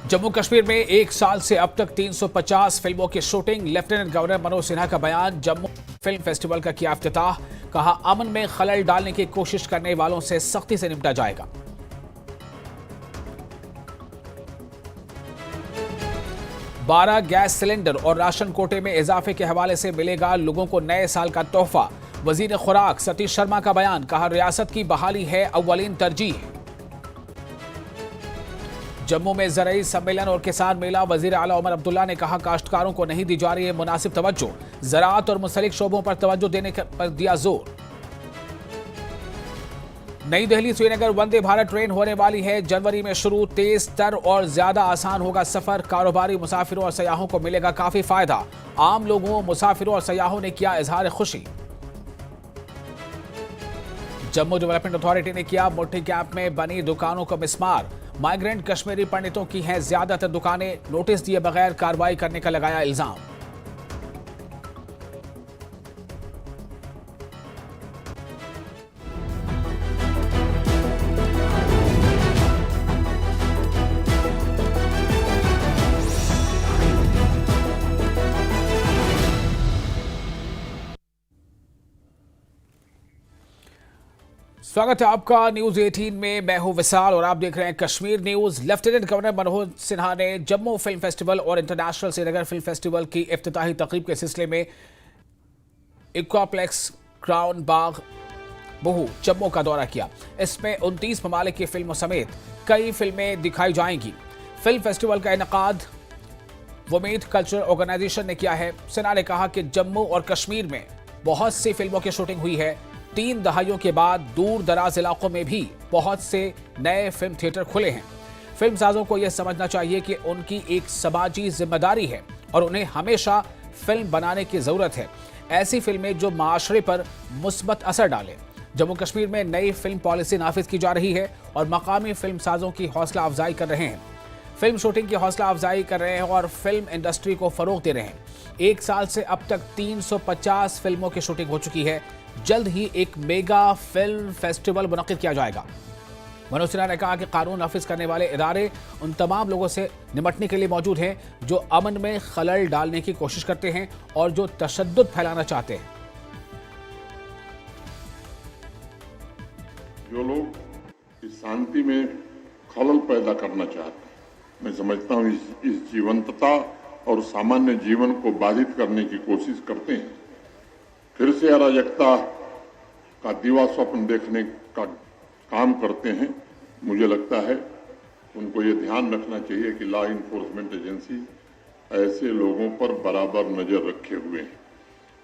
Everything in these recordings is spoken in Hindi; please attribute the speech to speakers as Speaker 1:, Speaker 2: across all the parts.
Speaker 1: जम्मू कश्मीर में एक साल से अब तक 350 फिल्मों की shooting. Lieutenant governor Manoj Sinha का बयान। जम्मू फिल्म फेस्टिवल का किया इफ्तिताह। कहा, अमन में खलल डालने की कोशिश करने वालों से सख्ती से निपटा जाएगा। बारह गैस सिलेंडर और राशन कोटे में इजाफे के हवाले से मिलेगा लोगों को नए साल का तोहफा। वजीर खुराक सतीश शर्मा का बयान। कहा, रियासत की बहाली है अव्वलीन तरजीह। जम्मू में ज़राई सम्मेलन और किसान मेला। वजीर आला उमर अब्दुल्ला ने कहा, काश्तकारों को नहीं दी जा रही है मुनासिब तवज्जो। ज़राअत और मुंसलिक शोबों पर तवज्जो देने पर दिया जोर। नई दिल्ली श्रीनगर वंदे भारत ट्रेन होने वाली है जनवरी में शुरू। तेज तर और ज्यादा आसान होगा सफर। कारोबारी मुसाफिरों और सयाहों को मिलेगा काफी फायदा। आम लोगों, मुसाफिरों और सयाहों ने किया इजहार खुशी। जम्मू डेवलपमेंट अथॉरिटी ने किया मुट्ठी कैंप में बनी दुकानों को मिस्मार। माइग्रेंट कश्मीरी पंडितों की हैं ज्यादातर दुकानें। नोटिस दिए बगैर कार्रवाई करने का लगाया इल्जाम। स्वागत है आपका न्यूज 18 में। मैं हूं विशाल और आप देख रहे हैं Kashmir news. Lieutenant governor Manoj Sinha ने जम्मू फिल्म फेस्टिवल और इंटरनेशनल श्रीनगर फिल्म फेस्टिवल की इफ्तिताही तकरीब के सिलसिले में इक्वाप्लेक्स क्राउन बाग बहू जम्मू का दौरा किया। इसमें 29 ममालिक की फिल्मों समेत कई फिल्में दिखाई जाएंगी। फिल्म फेस्टिवल का इनेकाद वमीद कल्चरल ऑर्गेनाइजेशन ने किया है। सिन्हा ने कहा कि जम्मू और कश्मीर में बहुत सी फिल्मों की शूटिंग हुई है। 3 दहाइयों के बाद दूर दराज इलाकों में भी बहुत से नए फिल्म थिएटर खुले हैं। फिल्म साजों को यह समझना चाहिए कि उनकी एक समाजी जिम्मेदारी है और उन्हें हमेशा फिल्म बनाने की जरूरत है। ऐसी फिल्में जो माशरे पर मुस्बत असर डालें। जम्मू कश्मीर में नई फिल्म पॉलिसी नाफिज की जा रही है और मकामी फिल्म साजों की हौसला अफजाई कर रहे हैं। फिल्म शूटिंग की हौसला अफजाई कर रहे हैं और फिल्म इंडस्ट्री को फरोग दे रहे हैं। एक साल से अब तक 350 फिल्मों की शूटिंग हो चुकी है। जल्द ही एक मेगा फिल्म फेस्टिवल मुनक्किद किया जाएगा। मनोज सिन्हा ने कहा कि कानून नाफिज करने वाले इदारे उन तमाम लोगों से निपटने के लिए मौजूद हैं जो अमन में खलल डालने की कोशिश करते हैं और जो तशद्दुद फैलाना चाहते हैं।
Speaker 2: जो लोग इस शांति में खलल पैदा करना चाहते हैं, मैं समझता हूँ इस जीवंतता और सामान्य जीवन को बाधित करने की कोशिश करते हैं। फिर से अराजकता का दीवा स्वप्न देखने का काम करते हैं। मुझे लगता है उनको ये ध्यान रखना चाहिए कि लॉ इन्फोर्समेंट एजेंसी ऐसे लोगों पर बराबर नजर रखे हुए हैं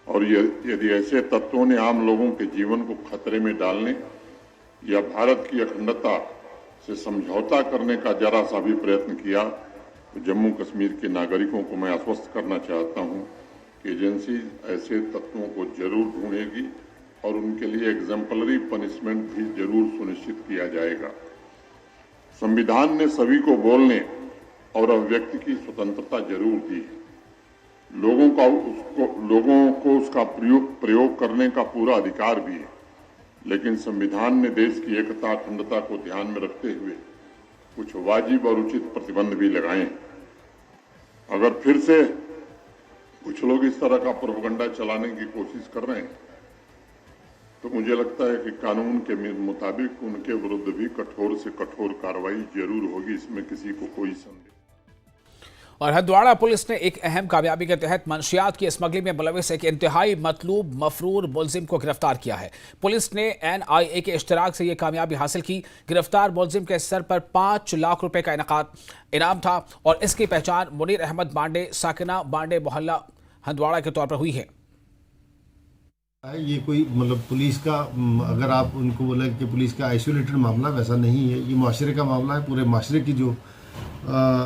Speaker 2: और यदि ऐसे तत्वों ने आम लोगों के जीवन को खतरे में डालने या भारत की अखंडता से समझौता करने का जरा सा भी प्रयत्न किया तो जम्मू कश्मीर के नागरिकों को मैं आश्वस्त करना चाहता हूं कि एजेंसी ऐसे तत्वों को जरूर ढूंढेगी और उनके लिए एग्जाम्पलरी पनिशमेंट भी जरूर सुनिश्चित किया जाएगा। संविधान ने सभी को बोलने और अभिव्यक्ति की स्वतंत्रता जरूर दी है। लोगों को उसका प्रयोग करने का पूरा अधिकार भी है, लेकिन संविधान ने देश की एकता अखंडता को ध्यान में रखते हुए कुछ वाजिब और उचित प्रतिबंध भी लगाए हैं। अगर फिर से कुछ लोग इस तरह का प्रोपगंडा चलाने की कोशिश कर रहे हैं तो मुझे लगता है कि कानून के मुताबिक उनके विरुद्ध भी कठोर से कठोर कार्रवाई जरूर होगी, इसमें किसी को कोई संदेह।
Speaker 1: और हंदवाड़ा पुलिस ने एक अहम कामयाबी के तहत मंशियात की स्मगलिंग में मुलविस एक इंतहाई मतलूब मफरूर मुलजिम को गिरफ्तार किया है। पुलिस ने NIA के इश्तराक से यह कामयाबी हासिल की। गिरफ्तार मुलजिम के सर पर 5 लाख रुपए का इनाम था और इसकी पहचान मुनीर अहमद बांडे साकिना बांडे मोहल्ला हंदवाड़ा के तौर पर हुई है।
Speaker 3: ये कोई मतलब पुलिस का, अगर आप उनको बोले कि पुलिस का आइसोलेटेड मामला, वैसा नहीं है। ये माशरे का मामला है। पूरे माशरे की जो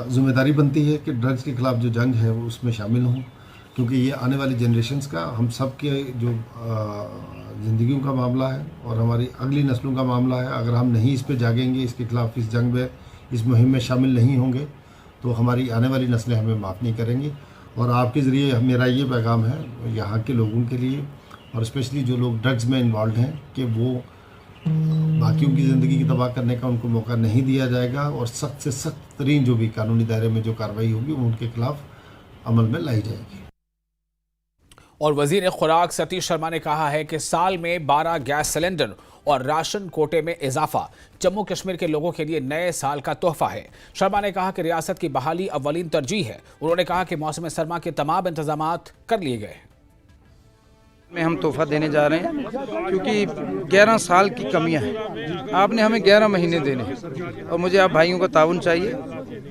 Speaker 3: जिम्मेदारी बनती है कि ड्रग्स के खिलाफ जो जंग है वो उसमें शामिल हों, क्योंकि ये आने वाली जनरेशन्स का, हम सब के जो ज़िंदगियों का मामला है और हमारी अगली नस्लों का मामला है। अगर हम नहीं इस पे जागेंगे, इसके खिलाफ इस जंग में, इस मुहिम में शामिल नहीं होंगे तो हमारी आने वाली नस्लें हमें माफ़ नहीं करेंगी। और आपके ज़रिए मेरा ये पैगाम है यहाँ के लोगों के लिए और स्पेशली जो लोग ड्रग्स में इन्वॉल्व हैं कि वो बाकियों की ज़िंदगी की तबाह करने का उनको मौका नहीं दिया जाएगा और सख्त से सख्त तरीन जो भी कानूनी दायरे में जो कार्रवाई होगी वो उनके खिलाफ अमल में लाई जाएगी।
Speaker 1: और वजीर खुराक सतीश शर्मा ने कहा है कि साल में 12 गैस सिलेंडर और राशन कोटे में इजाफा जम्मू कश्मीर के लोगों के लिए नए साल का तोहफा है। शर्मा ने कहा कि रियासत की बहाली अव्वलीन तरजीह है। उन्होंने कहा कि मौसम सरमा के तमाम इंतजामात कर लिए गए
Speaker 4: में हम तोहफा देने जा रहे हैं क्योंकि 11 साल की कमियां हैं। आपने हमें 11 महीने देने हैं और मुझे आप भाइयों का ताउन चाहिए।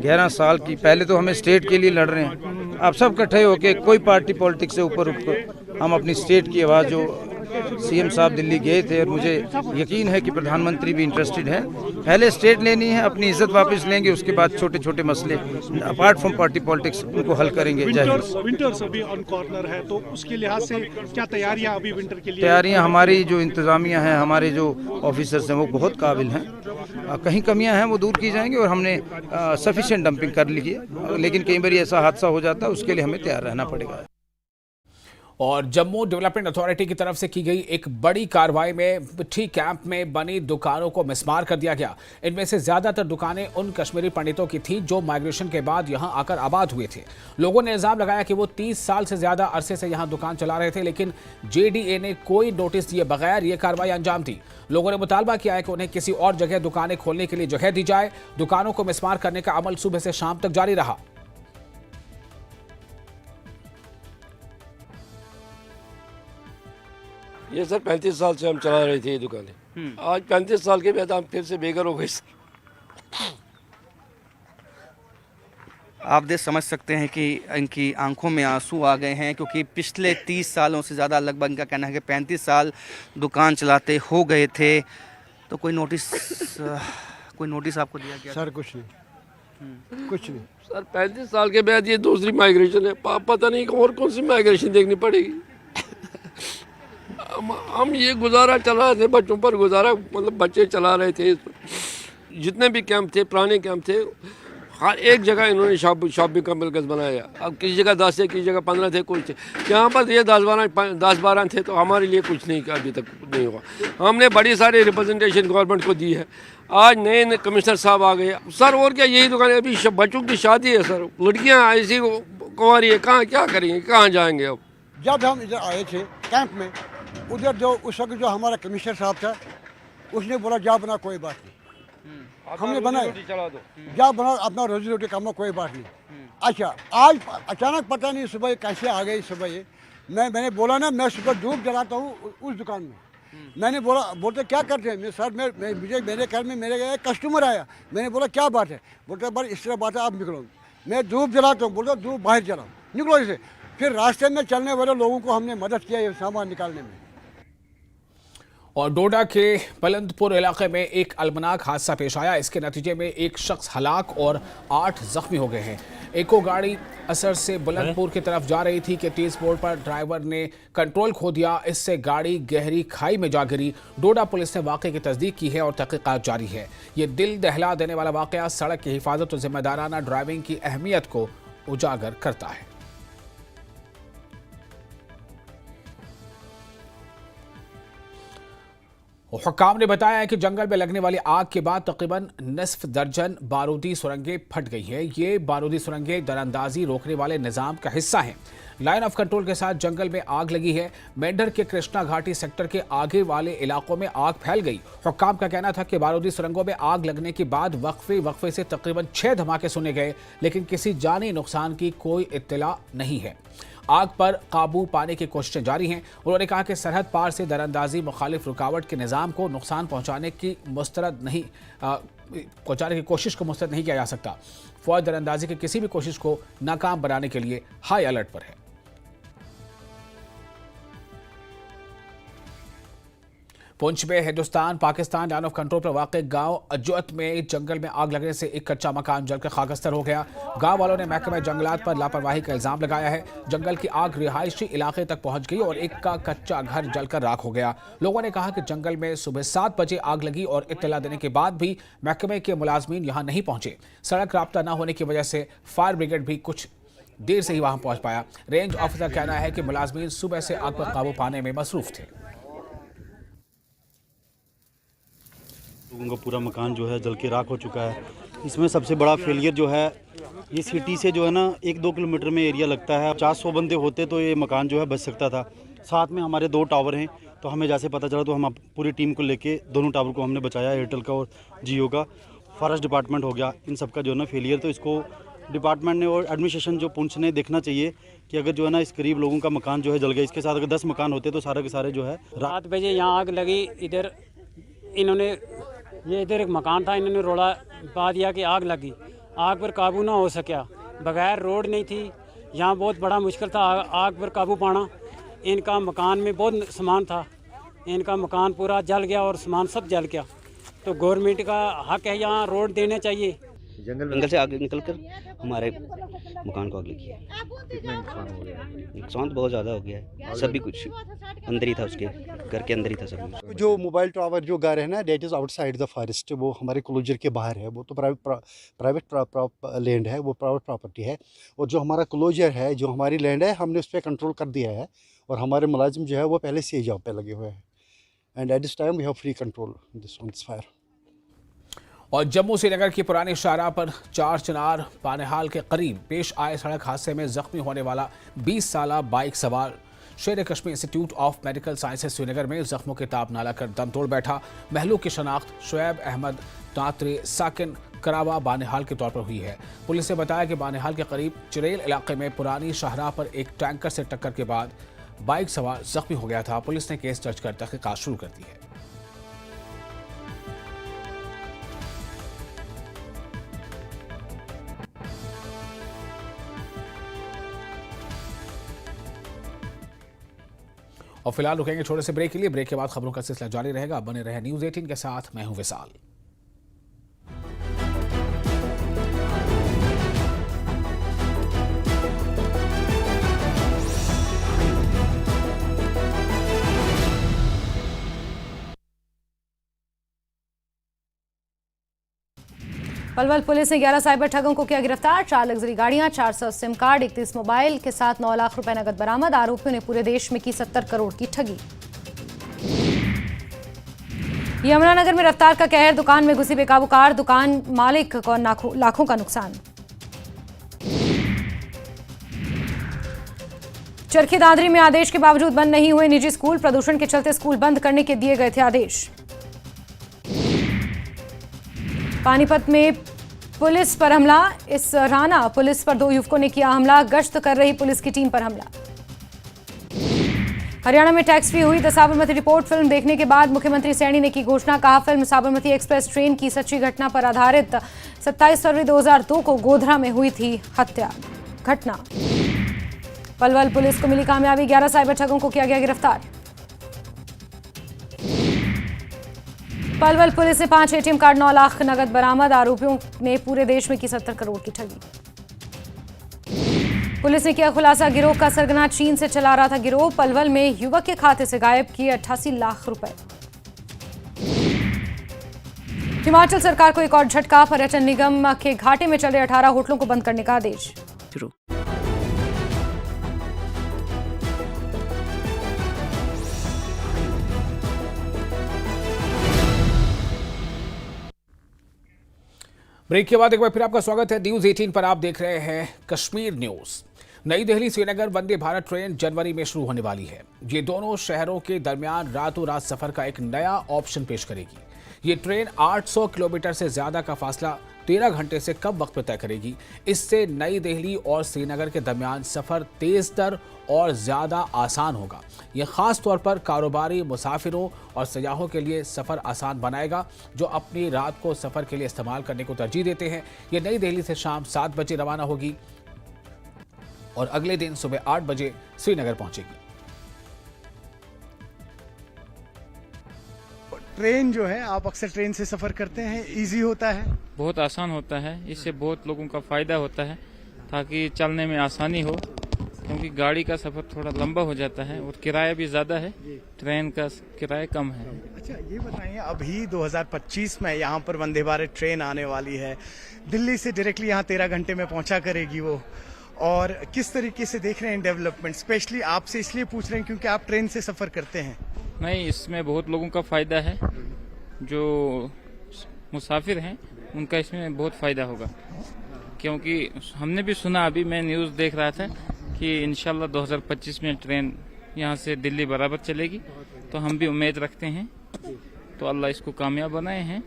Speaker 4: 11 साल की पहले तो हमें स्टेट के लिए लड़ रहे हैं, आप सब इकट्ठे होके कोई पार्टी पॉलिटिक्स से ऊपर उठकर हम अपनी स्टेट की आवाज़ जो सीएम साहब दिल्ली गए थे और मुझे यकीन है कि प्रधानमंत्री भी इंटरेस्टेड है। पहले स्टेट लेनी है, अपनी इज्जत वापस लेंगे, उसके बाद छोटे छोटे मसले अपार्ट फ्रॉम पार्टी पॉलिटिक्स उनको हल करेंगे।
Speaker 5: विंटर्स अभी ऑन कॉर्नर है तो उसके लिहाज से क्या तैयारियां अभी विंटर के लिए?
Speaker 4: तैयारियां हमारी जो इंतजामिया हैं, हमारे जो ऑफिसर्स हैं वो बहुत काबिल हैं। कहीं कमियां हैं वो दूर की जाएंगी और हमने सफिशिएंट डंपिंग कर ली है, लेकिन कई बार ऐसा हादसा हो जाता है, उसके लिए हमें तैयार रहना पड़ेगा।
Speaker 1: और जम्मू डेवलपमेंट अथॉरिटी की तरफ से की गई एक बड़ी कार्रवाई में पिट्ठी कैंप में बनी दुकानों को मिसमार कर दिया गया। इनमें से ज्यादातर दुकानें उन कश्मीरी पंडितों की थीं जो माइग्रेशन के बाद यहां आकर आबाद हुए थे। लोगों ने इल्जाम लगाया कि वो 30 साल से ज्यादा अरसे से यहां दुकान चला रहे थे, लेकिन जेडीए ने कोई नोटिस दिए बगैर ये कार्रवाई अंजाम दी। लोगों ने मुतालबा किया है कि उन्हें किसी और जगह दुकानें खोलने के लिए जगह दी जाए। दुकानों को मिसमार करने का अमल सुबह से शाम तक जारी रहा।
Speaker 6: ये सर 35 साल से हम चला रहे थे ये दुकानें। आज 35 साल के बाद हम फिर से बेघर हो गए सर।
Speaker 7: आप देख समझ सकते हैं कि इनकी आंखों में आंसू आ गए हैं, क्योंकि पिछले 30 सालों से ज़्यादा, लगभग इनका कहना है कि 35 साल दुकान चलाते हो गए थे। तो कोई नोटिस आपको दिया गया?
Speaker 5: सर कुछ नहीं, कुछ नहीं
Speaker 6: सर 35 साल के बाद ये दूसरी माइग्रेशन है। पता नहीं और कौन सी माइग्रेशन देखनी पड़ेगी। हम ये गुजारा चला रहे थे, बच्चों पर गुजारा, मतलब बच्चे चला रहे थे। जितने भी कैंप थे, पुराने कैंप थे, हर एक जगह इन्होंने शॉपिंग का मरकज़ बनाया। अब किसी जगह 10 थे, किसी जगह 15 थे, कुछ थे। यहाँ पर ये 10-12 थे, तो हमारे लिए कुछ नहीं, अभी तक नहीं हुआ। हमने बड़ी सारी रिप्रेजेंटेशन गवर्नमेंट को दी है। आज नए कमिश्नर साहब आ गए सर, और क्या यही दुकान है। अभी बच्चों की शादी है सर, लड़कियाँ ऐसी कुंवारी है, कहाँ क्या करेंगे, कहाँ जाएंगे। अब
Speaker 8: जब हम इधर आए थे कैंप में, उधर जो उस वक्त जो हमारा कमिश्नर साहब था, उसने बोला जा बना कोई बात नहीं। हमने बनाया जा बना अपना रोजी रोटी कमा, कोई बात नहीं। अच्छा आज अचानक पता नहीं सुबह कैसे आ गई। सुबह ये मैंने बोला ना, मैं सुबह धूप जलाता हूँ उस दुकान में। मैंने बोलते क्या करते हैं? सर मेरे घर में मेरे कस्टमर आया। मैंने बोला क्या बात है? बोलते बस इस तरह बात है, आप निकलो। मैं धूप जलाता हूँ, बोलता धूप बाहर जलाओ, निकलो इसे। फिर रास्ते में चलने वाले लोगों को हमने मदद किया ये सामान निकालने में।
Speaker 1: और डोडा के पलंदपुर इलाके में एक अलमनाक हादसा पेश आया। इसके नतीजे में एक शख्स हलाक और 8 जख्मी हो गए हैं। एको गाड़ी असर से बुलंदपुर की तरफ जा रही थी कि तेज मोड़ पर ड्राइवर ने कंट्रोल खो दिया। इससे गाड़ी गहरी खाई में जा गिरी। डोडा पुलिस ने वाक़े की तस्दीक की है और तहकीकात जारी है। ये दिल दहला देने वाला वाक़या सड़क की हिफाजत और जिम्मेदाराना ड्राइविंग की अहमियत को उजागर करता है। हुक्काम ने बताया है कि जंगल में लगने वाली आग के बाद तकरीबन निस्फ दर्जन बारूदी सुरंगें फट गई हैं। ये बारूदी सुरंगें दरअंदाजी रोकने वाले निज़ाम का हिस्सा हैं। लाइन ऑफ कंट्रोल के साथ जंगल में आग लगी है। मेंढर के कृष्णा घाटी सेक्टर के आगे वाले इलाकों में आग फैल गई। हुक्काम का कहना था कि बारूदी सुरंगों में आग लगने के बाद वक्फे से तकरीबन 6 धमाके सुने गए, लेकिन किसी जानी नुकसान की कोई इत्तला नहीं है। आग पर काबू पाने की कोशिशें जारी हैं। उन्होंने कहा कि सरहद पार से दरअंदाजी मुखालिफ रुकावट के निज़ाम को नुकसान पहुंचाने की कोशिश को मुस्तरद नहीं किया जा सकता। फौज दरअंदाजी की किसी भी कोशिश को नाकाम बनाने के लिए हाई अलर्ट पर है। पुंछ में Hindustan Pakistan line of control पर वाक़ गांव अजौत में जंगल में आग लगने से एक कच्चा मकान जलकर खाकस्तर हो गया। गांव वालों ने महकमा जंगलात पर लापरवाही का इल्जाम लगाया है। जंगल की आग रिहायशी इलाके तक पहुंच गई और एक का कच्चा घर जलकर राख हो गया। लोगों ने कहा कि जंगल में सुबह 7 बजे आग लगी और इत्तला देने के बाद भी महकमे के मुलाजमीन यहां नहीं पहुंचे। सड़क राब्ता न होने की वजह से फायर ब्रिगेड भी कुछ देर से ही वहां पहुंच पाया। रेंज ऑफिसर का कहना है कि मुलाजमीन सुबह से आग पर काबू पाने में मसरूफ थे।
Speaker 9: लोगों का पूरा मकान जो है जल के राख हो चुका है। इसमें सबसे बड़ा फेलियर जो है, ये सिटी से जो है ना 1-2 किलोमीटर में एरिया लगता है। 400 बंदे होते तो ये मकान जो है बच सकता था। साथ में हमारे 2 टावर हैं, तो हमें जैसे पता चला तो हम पूरी टीम को लेके दोनों टावर को हमने बचाया, एयरटेल का और जियो का। फॉरेस्ट डिपार्टमेंट हो गया, इन सब का जो है ना फेलियर। तो इसको डिपार्टमेंट ने और एडमिनिस्ट्रेशन जो पुंछ ने देखना चाहिए कि अगर जो है ना इस गरीब लोगों का मकान जो है जल गया, इसके साथ अगर 10 मकान होते तो सारे के सारे जो है
Speaker 10: 7 बजे यहाँ आग लगी। इधर इन्होंने ये इधर एक मकान था, इन्होंने रोड़ा पा दिया कि आग लगी। आग पर काबू ना हो सका, बगैर रोड नहीं थी, यहाँ बहुत बड़ा मुश्किल था आग पर काबू पाना। इनका मकान में बहुत सामान था, इनका मकान पूरा जल गया और सामान सब जल गया। तो गवर्नमेंट का हक है यहाँ रोड देने चाहिए।
Speaker 7: जंगल से आग निकलकर हमारे मकान को आग लगी है। नुकसान तो बहुत ज़्यादा हो गया है, सभी कुछ अंदर ही था, उसके घर के अंदर ही था सब।
Speaker 11: जो मोबाइल टावर जो घर है ना, that is outside the forest, वो हमारे क्लोजर के बाहर है। वो तो प्राइवेट लैंड है, वो प्राइवेट प्रॉपर्टी है। और जो हमारा क्लोजर है, जो हमारी लैंड है, हमने उस पर कंट्रोल कर दिया है। और हमारे मुलाजिम जो है वो पहले से जॉब पे लगे हुए हैं। And at this time we have free control this on this fire.
Speaker 1: और जम्मू श्रीनगर की पुरानी शाहराह पर 4 चिनार पानेहाल के करीब पेश आए सड़क हादसे में जख्मी होने वाला 20 साला बाइक सवार शेर Kashmir institute of medical sciences Srinagar में जख्मों के ताप नाला कर दम तोड़ बैठा। महलूक की शनाख्त शुएब अहमद तातरे साकिन करावा बानेहाल के तौर पर हुई है। पुलिस ने बताया कि बानेहाल के करीब चिरेल इलाके में पुरानी शाहराह पर एक टैंकर से टक्कर के बाद बाइक सवार जख्मी हो गया था। पुलिस ने केस दर्ज कर तहकीकात शुरू कर दी है। और फिलहाल रुकेंगे छोटे से ब्रेक के लिए। ब्रेक के बाद खबरों का सिलसिला जारी रहेगा। बने रहे न्यूज़ 18 के साथ, मैं हूं विशाल।
Speaker 12: पलवल पुलिस ने 11 साइबर ठगों को किया गिरफ्तार। 4 लग्जरी गाड़ियां, 400 सिम कार्ड, 31 मोबाइल के साथ 9 लाख रुपए नकद बरामद। आरोपियों ने पूरे देश में की 70 करोड़ की ठगी। यमुनानगर में रफ्तार का कहर, दुकान में घुसी बेकाबू कार, दुकान मालिक को लाखों का नुकसान। चरखी दादरी में आदेश के बावजूद बंद नहीं हुए निजी स्कूल, प्रदूषण के चलते स्कूल बंद करने के दिए गए थे आदेश। पानीपत में पुलिस पर हमला, इस राना पुलिस पर 2 युवकों ने किया हमला, गश्त कर रही पुलिस की टीम पर हमला। हरियाणा में टैक्स फ्री हुई द साबरमती रिपोर्ट, फिल्म देखने के बाद मुख्यमंत्री सैनी ने की घोषणा। कहा फिल्म साबरमती एक्सप्रेस ट्रेन की सच्ची घटना पर आधारित 27 फरवरी 2002 को गोधरा में हुई थी हत्या घटना। पलवल पुलिस को मिली कामयाबी, 11 साइबर ठगों को किया गया गिरफ्तार। पलवल पुलिस ने 5 ATM कार्ड, 9 लाख नगद बरामद। आरोपियों ने पूरे देश में की 70 करोड़ की ठगी। पुलिस ने किया खुलासा, गिरोह का सरगना चीन से चला रहा था गिरोह। पलवल में युवक के खाते से गायब किए 88 लाख रुपए। हिमाचल सरकार को एक और झटका, पर्यटन निगम के घाटे में चले 18 होटलों को बंद करने का आदेश।
Speaker 1: ब्रेक के बाद एक बार फिर आपका स्वागत है न्यूज़ 18 पर। आप देख रहे हैं कश्मीर न्यूज़। नई दिल्ली श्रीनगर वंदे भारत ट्रेन जनवरी में शुरू होने वाली है। ये दोनों शहरों के दरमियान रातों रात सफर का एक नया ऑप्शन पेश करेगी। ये ट्रेन 800 किलोमीटर से ज्यादा का फासला 13 घंटे से कम वक्त में तय करेगी। इससे नई दिल्ली और श्रीनगर के दरमियान सफर तेज तर और ज्यादा आसान होगा। यह खास तौर पर कारोबारी, मुसाफिरों और सयाहों के लिए सफर आसान बनाएगा जो अपनी रात को सफर के लिए इस्तेमाल करने को तरजीह देते हैं। यह नई दिल्ली से शाम 7 बजे रवाना होगी और अगले दिन सुबह 8 बजे श्रीनगर पहुंचेगी।
Speaker 5: ट्रेन जो है, आप अक्सर ट्रेन से सफर करते हैं, इजी होता है?
Speaker 13: बहुत आसान होता है, इससे बहुत लोगों का फायदा होता है ताकि चलने में आसानी हो, क्योंकि गाड़ी का सफर थोड़ा लंबा हो जाता है और किराया भी ज्यादा है, ट्रेन का किराया कम है।
Speaker 5: अच्छा, ये बताइए, अभी 2025 में यहाँ पर वंदे भारत ट्रेन आने वाली है, दिल्ली से डायरेक्टली यहाँ 13 घंटे में पहुंचा करेगी वो, और किस तरीके से देख रहे हैं डेवलपमेंट? स्पेशली आपसे इसलिए पूछ रहे हैं क्योंकि आप ट्रेन से सफर करते हैं।
Speaker 13: नहीं, इसमें बहुत लोगों का फायदा है। जो मुसाफिर हैं उनका इसमें बहुत फ़ायदा होगा, क्योंकि हमने भी सुना, अभी मैं न्यूज़ देख रहा था कि इंशाल्लाह 2025 में ट्रेन यहाँ से दिल्ली बराबर चलेगी, तो हम भी उम्मीद रखते हैं, तो अल्लाह इसको कामयाब बनाए हैं।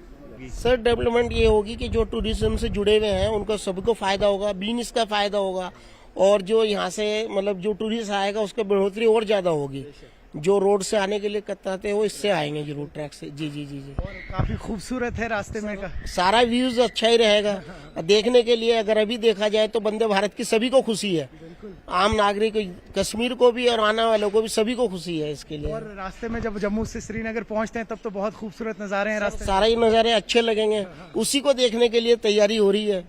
Speaker 14: सर डेवलपमेंट ये होगी कि जो टूरिज्म से जुड़े हुए हैं उनको सबको फ़ायदा होगा, बिजनेस का फ़ायदा होगा, और जो यहाँ से मतलब जो टूरिस्ट आएगा उसका बढ़ोतरी और ज़्यादा होगी। जो रोड से आने के लिए कतराते हैं वो इससे आएंगे जरूर, ट्रैक से। जी जी जी जी।
Speaker 5: और काफी खूबसूरत है रास्ते में का
Speaker 14: सारा व्यूज अच्छा ही रहेगा देखने के लिए। अगर अभी देखा जाए तो वंदे भारत की सभी को खुशी है, आम नागरिक, कश्मीर को भी और आने वालों को भी, सभी को खुशी है इसके लिए।
Speaker 5: और रास्ते में जब जम्मू से श्रीनगर पहुंचते हैं तब तो बहुत खूबसूरत नज़ारे हैं रास्ते।
Speaker 14: सारे ही नज़ारे अच्छे लगेंगे, उसी को देखने के लिए तैयारी हो रही है।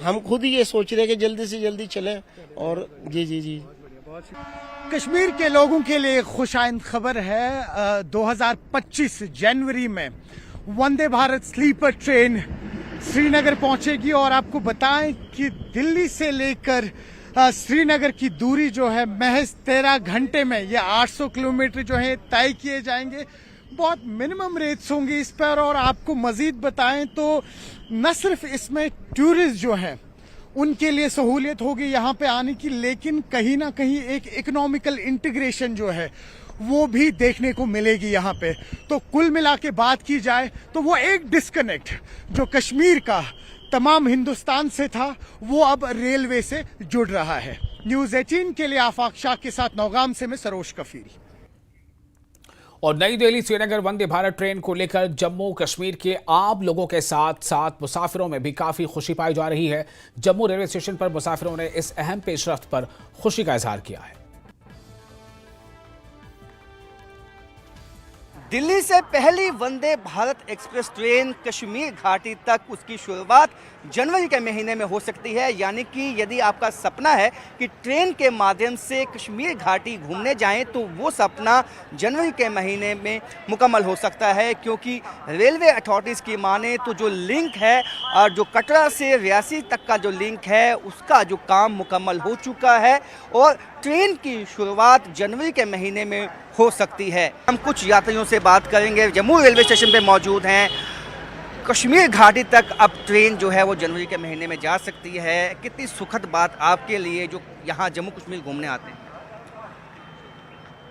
Speaker 14: हम खुद ही ये सोच रहे हैं कि जल्दी से जल्दी चलें। और जी जी जी।
Speaker 5: कश्मीर के लोगों के लिए खुशाइंद खबर है, 2025 जनवरी में वंदे भारत स्लीपर ट्रेन श्रीनगर पहुंचेगी। और आपको बताएं कि दिल्ली से लेकर श्रीनगर की दूरी जो है महज 13 घंटे में ये 800 किलोमीटर जो है तय किए जाएंगे। बहुत मिनिमम रेट्स होंगे इस पर। और आपको मजीद बताएं तो न सिर्फ इसमें टूरिस्ट जो हैं उनके लिए सहूलियत होगी यहाँ पे आने की, लेकिन कहीं ना कहीं एक इकोनॉमिकल इंटीग्रेशन जो है वो भी देखने को मिलेगी यहाँ पे। तो कुल मिला के बात की जाए तो वो एक डिस्कनेक्ट जो कश्मीर का तमाम हिंदुस्तान से था वो अब रेलवे से जुड़ रहा है। न्यूज़ 18 के लिए आफाक शाह के साथ नौगाम से मैं सरोज कफीरी।
Speaker 1: और नई दिल्ली श्रीनगर वंदे भारत ट्रेन को लेकर जम्मू कश्मीर के आम लोगों के साथ साथ मुसाफिरों में भी काफी खुशी पाई जा रही है। जम्मू रेलवे स्टेशन पर मुसाफिरों ने इस अहम पेशरफ्त पर खुशी का इजहार किया है।
Speaker 7: दिल्ली से पहली वंदे भारत एक्सप्रेस ट्रेन कश्मीर घाटी तक उसकी शुरुआत जनवरी के महीने में हो सकती है। यानी कि यदि आपका सपना है कि ट्रेन के माध्यम से कश्मीर घाटी घूमने जाएं तो वो सपना जनवरी के महीने में मुकम्मल हो सकता है, क्योंकि रेलवे अथॉरिटीज़ की माने तो जो लिंक है और जो कटरा से रियासी तक का जो लिंक है उसका जो काम मुकम्मल हो चुका है और ट्रेन की शुरुआत जनवरी के महीने में हो सकती है। हम कुछ यात्रियों से बात करेंगे, जम्मू रेलवे स्टेशन पे मौजूद हैं। कश्मीर घाटी तक अब ट्रेन जो है वो जनवरी के महीने में जा सकती है। कितनी सुखद बात आपके लिए जो यहाँ जम्मू कश्मीर घूमने आते हैं।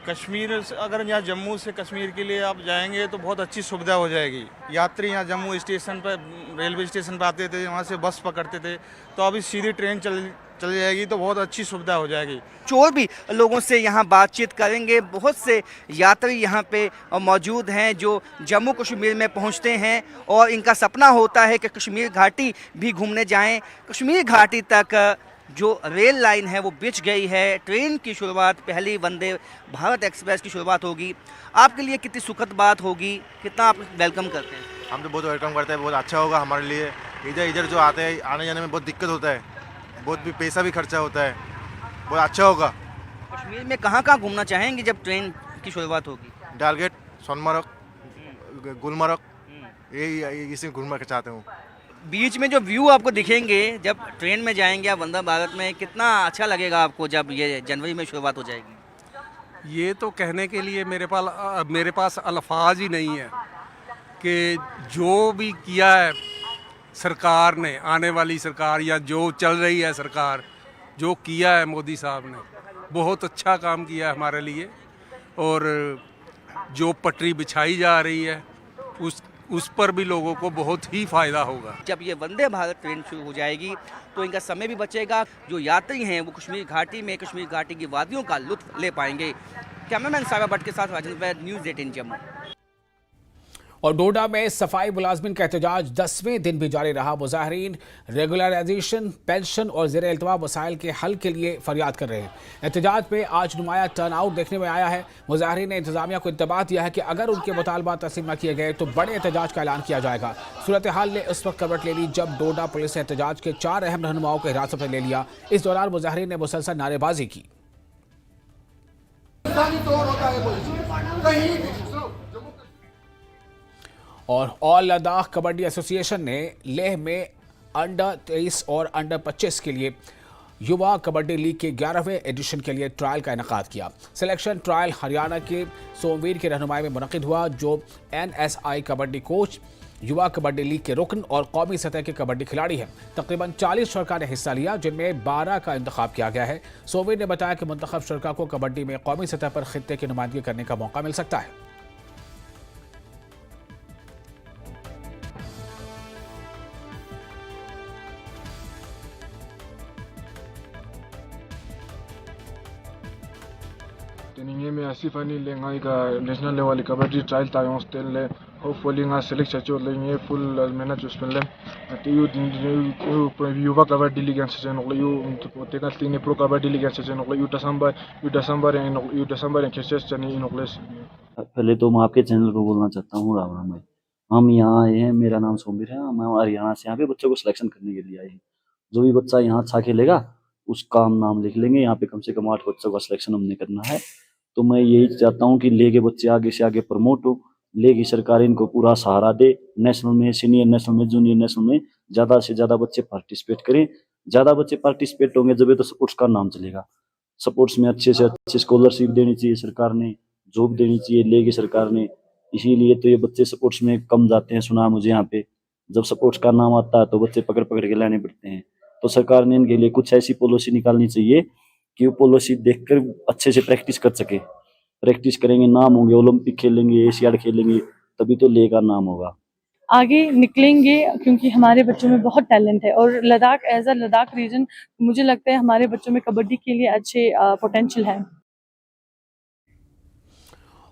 Speaker 15: कश्मीर अगर यहाँ जम्मू से कश्मीर के लिए आप जाएंगे तो बहुत अच्छी सुविधा हो जाएगी। यात्री यहाँ जम्मू स्टेशन पर, रेलवे स्टेशन पर आते थे, वहाँ से बस पकड़ते थे, तो अभी सीधी ट्रेन चल जाएगी तो बहुत अच्छी सुविधा हो जाएगी।
Speaker 7: और भी लोगों से यहाँ बातचीत करेंगे। बहुत से यात्री यहाँ पे मौजूद हैं जो जम्मू कश्मीर में पहुँचते हैं और इनका सपना होता है कि कश्मीर घाटी भी घूमने जाएं। कश्मीर घाटी तक जो रेल लाइन है वो बिछ गई है। ट्रेन की शुरुआत पहली वंदे भारत एक्सप्रेस की शुरुआत होगी। आपके लिए कितनी सुखद बात होगी, कितना आप वेलकम करते हैं?
Speaker 16: हम तो बहुत वेलकम करते हैं, बहुत अच्छा होगा हमारे लिए। इधर जो आते हैं आने जाने में बहुत दिक्कत होता है, बहुत भी पैसा भी खर्चा होता है, बहुत अच्छा होगा।
Speaker 7: कश्मीर में कहाँ कहाँ घूमना चाहेंगे जब ट्रेन की शुरुआत होगी?
Speaker 16: डालगेट, सोनमर्ग, गुलमर्ग, यही इसी घूमना चाहते हूँ।
Speaker 7: बीच में जो व्यू आपको दिखेंगे जब ट्रेन में जाएंगे आप वंदे भारत में, कितना अच्छा लगेगा आपको जब ये जनवरी में शुरुआत हो जाएगी?
Speaker 17: ये तो कहने के लिए मेरे पास अल्फाज ही नहीं है कि जो भी किया है सरकार ने, आने वाली सरकार या जो चल रही है सरकार, जो किया है मोदी साहब ने, बहुत अच्छा काम किया है हमारे लिए। और जो पटरी बिछाई जा रही है उस पर भी लोगों को बहुत ही फ़ायदा होगा।
Speaker 7: जब ये वंदे भारत ट्रेन शुरू हो जाएगी तो इनका समय भी बचेगा। जो यात्री हैं वो कश्मीर घाटी में, कश्मीर घाटी की वादियों का लुत्फ ले पाएंगे। कैमरामैन सागा भट्ट के साथ राजेंद्र वैद, न्यूज़ 18 जम्मू।
Speaker 1: और डोडा में सफाई मुलाजमिन का एहतजाज 10वें दिन भी जारी रहा। मुजाहिरीन रेगुलराइजेशन, पेंशन और ज़ेर इल्तवा मसाइल के हल के लिए फरियाद कर रहे हैं। एहतजाज पे आज नुमाया टर्नआउट देखने में आया है। मुजाहिरीन ने इंतजामिया को इंतबाह दिया है कि अगर उनके मुतालबात तस्लीम न किए गए तो बड़े एहतजाज का ऐलान किया जाएगा। सूरत हाल ने उस वक्त करवट ले ली जब डोडा पुलिस ने एहतजाज के 4 अहम रहनुमाओं को हिरासत में ले लिया। इस दौरान मुजाहिरीन ने मुसलसल नारेबाजी की। और ऑल लद्दाख कबड्डी एसोसिएशन ने लेह में अंडर 23 और अंडर 25 के लिए युवा कबड्डी लीग के 11वें एडिशन के लिए ट्रायल का इनेकाद किया। सिलेक्शन ट्रायल हरियाणा के सोमवीर की रहनुमाई में मुनक़िद हुआ, जो NSI कबड्डी कोच युवा कबड्डी लीग के रुकन और कौमी सतह के कबड्डी खिलाड़ी हैं। तकरीबन 40 शुरका ने हिस्सा लिया, जिनमें 12 का इंतखाब किया गया है। सोमेन ने बताया कि मुंतखब शुरका को कबड्डी में कौमी सतह पर खित्ते की नुमाइंदगी करने का मौका मिल सकता है।
Speaker 18: Teninge me asifani lenga iga national level kabaddi trial tayo stelle hopefully nga select chacho lenga full mena chuspelle atu yu yuva kabaddi league season yu teka tine pro kabaddi league season yu December cases chani inogles।
Speaker 19: पहले तो मैं आपके चैनल को बोलना चाहता हूँ राम राम भाई। हम यहाँ आए हैं, मेरा नाम सोमिर है, मैं हरियाणा से यहाँ पे बच्चों को सिलेक्शन करने के लिए आए हैं। जो भी बच्चा यहाँ अच्छा खेलेगा उसका हम नाम लिख लेंगे। यहाँ पे कम से कम 8 बच्चों का सिलेक्शन हमने करना है। तो मैं यही चाहता हूँ कि लेके बच्चे आगे से आगे प्रमोट हो, लेगी सरकार इनको पूरा सहारा दे। नेशनल में, सीनियर नेशनल में, जूनियर नेशनल में ज़्यादा से ज़्यादा बच्चे पार्टिसिपेट करें। ज़्यादा बच्चे पार्टिसिपेट होंगे जब तो स्पोर्ट्स का नाम चलेगा। स्पोर्ट्स में अच्छे से अच्छे स्कॉलरशिप देनी चाहिए सरकार ने, जॉब देनी चाहिए लेगी सरकार ने। इसीलिए तो ये बच्चे स्पोर्ट्स में कम जाते हैं, सुना मुझे यहाँ पे। जब स्पोर्ट्स का नाम आता है तो बच्चे पकड़ पकड़ के लाने पड़ते हैं। तो सरकार ने इनके लिए कुछ ऐसी पॉलिसी निकालनी चाहिए कि वो पॉलिसी देखकर अच्छे से प्रैक्टिस कर सके। प्रैक्टिस करेंगे, नाम होंगे, ओलंपिक खेलेंगे, एशियाड खेलेंगे, तभी तो लेगा नाम होगा,
Speaker 20: आगे निकलेंगे। क्योंकि हमारे बच्चों में बहुत टैलेंट है और Ladakh as a Ladakh region मुझे लगता है हमारे बच्चों में कबड्डी के लिए अच्छे पोटेंशियल है।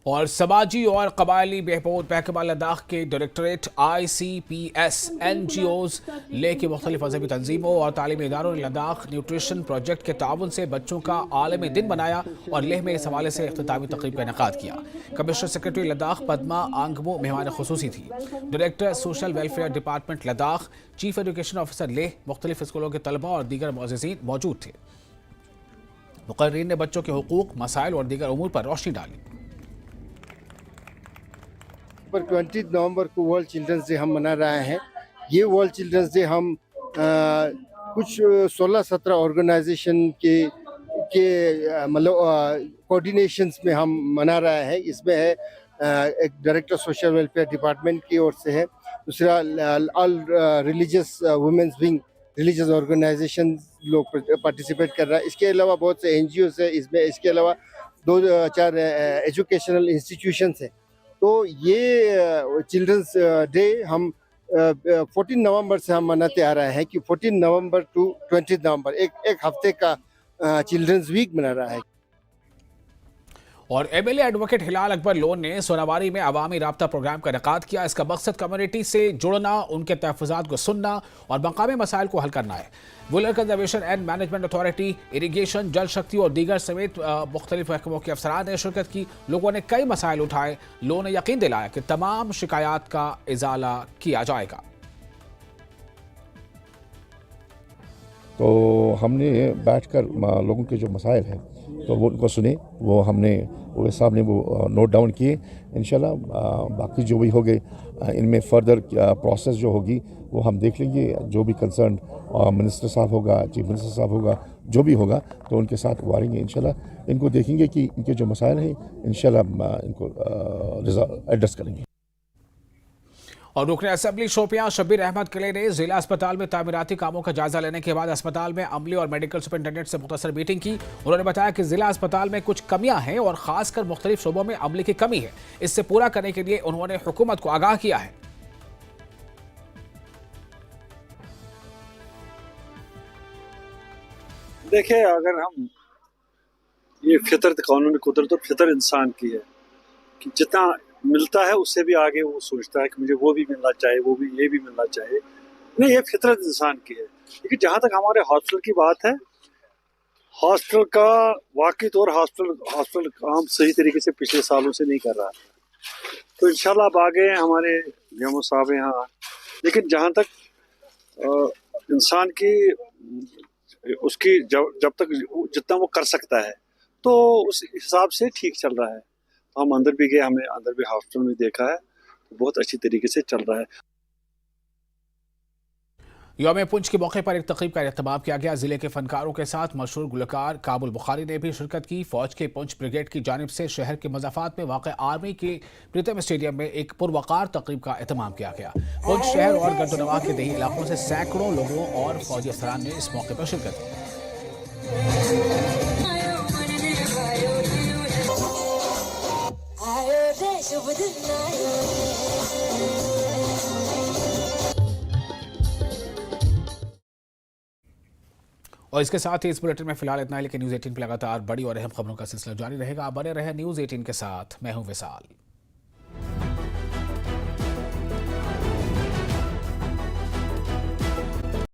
Speaker 1: और समाजी और कबायली बहबूद महकमा लद्दाख के डायरेक्टरेट ICPS NGOs ले की मुख्तलिफ मजहबी तंजीमों और तालीमी इदारों ने लद्दाख न्यूट्रिशन प्रोजेक्ट के ताउन से बच्चों का आलमी दिन बनाया और लेह में इस हवाले से इख्तितामी तकरीब का इनेकाद किया। कमिश्नर सेक्रेटरी लद्दाख पद्मा आंगमो मेहमान खुसूसी थी। Director social welfare department Ladakh, chief education officer Leh, मुख्तलिफ स्कूलों के तलबा और दीगर मुअज़्ज़िज़ीन मौजूद थे। मुक़र्रीरीन ने बच्चों के हुकूक, मसाइल और दीगर उमूर पर रोशनी डाली।
Speaker 3: पर 20 नवंबर को वर्ल्ड चिल्ड्रंस डे हम मना रहे हैं। ये वर्ल्ड चिल्ड्रंस डे हम कुछ 16-17 ऑर्गेनाइजेशन के मतलब कोऑर्डिनेशंस में हम मना रहे हैं। इसमें है एक डायरेक्टर सोशल वेलफेयर डिपार्टमेंट की ओर से है, दूसरा all religious womens wing, religious organisation लोग पार्टिसिपेट कर रहा है। इसके अलावा बहुत से NGOs है इसमें, इसके अलावा 2-4 एजुकेशनल इंस्टीट्यूशंस हैं। तो ये चिल्ड्रंस डे हम 14 नवंबर से हम मनाते आ रहे हैं कि 14 नवंबर टू 20 नवंबर एक हफ्ते का चिल्ड्रंस वीक मना रहा है।
Speaker 1: और MLA एडवोकेट हिलाल अकबर लोन ने सोनावारी में अवामी राब्ता प्रोग्राम का इनेकाद किया। इसका मकसद कम्युनिटी से जुड़ना, उनके तहफ़्फ़ुज़ात को सुनना और मकामी मसाइल को हल करना है। Wular conservation and management authority, irrigation, जल शक्ति और दीगर समेत मुख्तलिफ महकमों के अफसरान ने शिरकत की। लोगों ने कई मसाइल उठाए। लोन ने यकीन दिलाया कि तमाम शिकायत का इजाला किया जाएगा।
Speaker 21: तो हमने बैठकर लोगों के जो मसाइल हैं तो वो उनको सुने, वो हमने वो साहब ने वो नोट डाउन किए। इंशाल्लाह बाकी जो भी होंगे इनमें फर्दर प्रोसेस जो होगी वो हम देख लेंगे। जो भी कंसर्न मिनिस्टर साहब होगा, चीफ मिनिस्टर साहब होगा, जो भी होगा तो उनके साथ वारेंगे। इंशाल्लाह इनको देखेंगे कि इनके जो मसाइल हैं इंशाल्लाह इनको एड्रेस करेंगे।
Speaker 1: और रुकन असेंबली शोपियां शब्बीर अहमद किले ने जिला अस्पताल में तामीराती कामों का जायजा लेने के बाद अस्पताल में अमले और मेडिकल सुपरिटेंडेंट से मुख्तसर मीटिंग की। उन्होंने बताया कि जिला अस्पताल में कुछ कमियां हैं और खासकर मुख्तलिफ शोबों में अमले की कमी है। इससे पूरा करने के लिए उन्होंने हुकूमत को आगाह किया है।
Speaker 22: देखिए, अगर हम ये फितरत, कानूनी कुदरत और फितर इंसान की है कि जितना मिलता है उससे भी आगे वो सोचता है कि मुझे वो भी मिलना चाहिए, वो भी, ये भी मिलना चाहिए। नहीं, ये फितरत इंसान की है। लेकिन जहाँ तक हमारे हॉस्पिटल की बात है, हॉस्पिटल का वाकई तौर हॉस्पिटल काम सही तरीके से पिछले सालों से नहीं कर रहा है। तो इंशाल्लाह अब आगे हमारे जमो साहब यहाँ। लेकिन जहाँ तक इंसान की उसकी जब तक जितना वो कर सकता है तो उस हिसाब से ठीक चल रहा है। तो हम अंदर भी गए, हमने अंदर भी हॉस्पिटल में देखा है, तो बहुत अच्छी तरीके से चल रहा है।
Speaker 1: यौम पुंछ के मौके पर एक तकरीब का एहतमाम किया गया। जिले के फनकारों के साथ मशहूर गुलकार काबुल बुखारी ने भी शिरकत की। फौज के पुंछ ब्रिगेड की जानिब से शहर के मज़ाफ़ात में वाक़ आर्मी के प्रीतम स्टेडियम में एक पुरवकार तकरीब का एहतमाम किया गया। पुंछ शहर और गर्दनवा के देही इलाकों से सैकड़ों लोगों और फौजी अफसरान ने इस मौके पर शिरकत की। और इसके साथ ही इस बुलेटिन में फिलहाल इतना ही, लेकिन न्यूज़ 18 पर लगातार बड़ी और अहम खबरों का सिलसिला जारी रहेगा। आप बने रहे न्यूज़ 18 के साथ। मैं हूं विशाल।